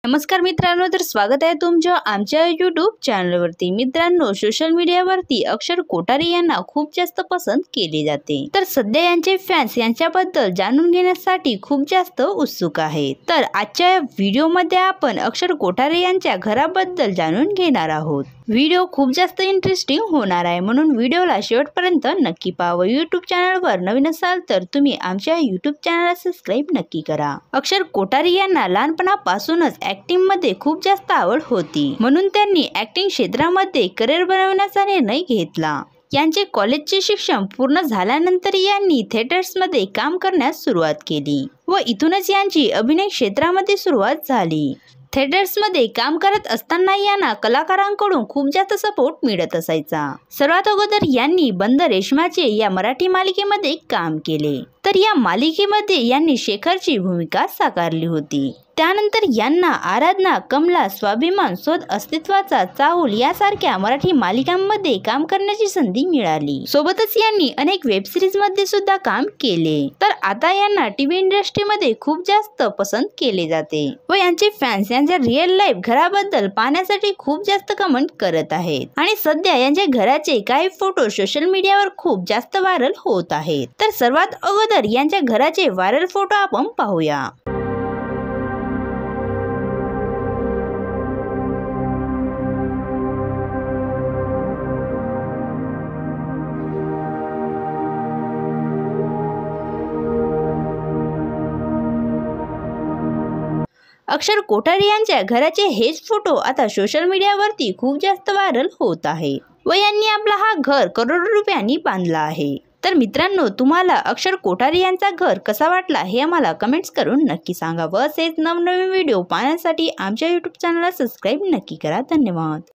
नमस्कार मित्रांनो, तर स्वागत आहे तुमच्या आमच्या यूट्यूब चॅनलवरती। मित्रांनो, सोशल मीडियावरती अक्षर कोठारी यांना खूप जास्त पसंत केली जाते। तर सध्या यांचे फॅन्स यांच्याबद्दल जाणून घेण्यासाठी खूप जास्त उत्सुक आहेत। तर आजच्या व्हिडिओमध्ये आपण अक्षर कोठारी यांच्या घराबद्दल जाणून घेणार आहोत। व्हिडिओ खूप जास्त इंटरेस्टिंग होणार आहे, म्हणून व्हिडिओला शेवटपर्यंत नक्की पाहावं। यूट्यूब चॅनलवर नवीन असाल तर तुम्ही आमच्या यूट्यूब चॅनलला सबस्क्राइब नक्की करा। अक्षर कोठारी यांना लहानपणापासूनच ऍक्टिंग मध्ये खूप जास्त आवड होती, म्हणून त्यांनी ऍक्टिंग क्षेत्रामध्ये करिअर बनवण्याचा निर्णय घेतला। यांचे कॉलेजचे शिक्षण पूर्ण झाल्यानंतर यांनी थिएटर्स मध्ये काम करण्यास सुरुवात केली व इथूनच यांची अभिनय क्षेत्रामध्ये सुरुवात झाली। थिएटर्स मध्ये काम करत असताना यांना कलाकारांकडून खूप जास्त सपोर्ट मिळत असायचा। सर्वात अगोदर यांनी बंद रेशमाचे या मराठी मालिकेमध्ये काम केले, तर या मालिकेमध्ये यांनी शेखरची भूमिका साकारली होती। त्यानंतर यांना आराधना, कमला, स्वाभिमान, शोध अस्तित्वाचा, चाहूल यासारख्या मराठी मालिकांमध्ये काम करण्याची संधी मिळाली। सोबतच यांनी अनेक वेब सिरीज मध्ये सुद्धा काम केले। तर आता यांना टीव्ही इंडस्ट्रीमध्ये खूप जास्त पसंत केले जाते व यांचे फॅन्स यांच्या रिअल लाईफ घराबद्दल पाहण्यासाठी खूप जास्त कमेंट करत आहेत। आणि सध्या यांच्या घराचे काही फोटो सोशल मीडियावर खूप जास्त व्हायरल होत आहेत। तर सर्वात अगोदर यांच्या घराचे व्हायरल फोटो आपण पाहूया। अक्षर कोठारी यांच्या घराचे हेच फोटो आता सोशल मीडियावरती खूप जास्त व्हायरल होत आहे व यांनी आपला हा घर करोडो रुपयांनी बांधला आहे। तर मित्रांनो, तुम्हाला अक्षर कोठारी यांचा घर कसा वाटला हे आम्हाला कमेंट्स करून नक्की सांगा व असेच नवनवीन व्हिडिओ पाहण्यासाठी आमच्या यूट्यूब चॅनलला सबस्क्राइब नक्की करा। धन्यवाद।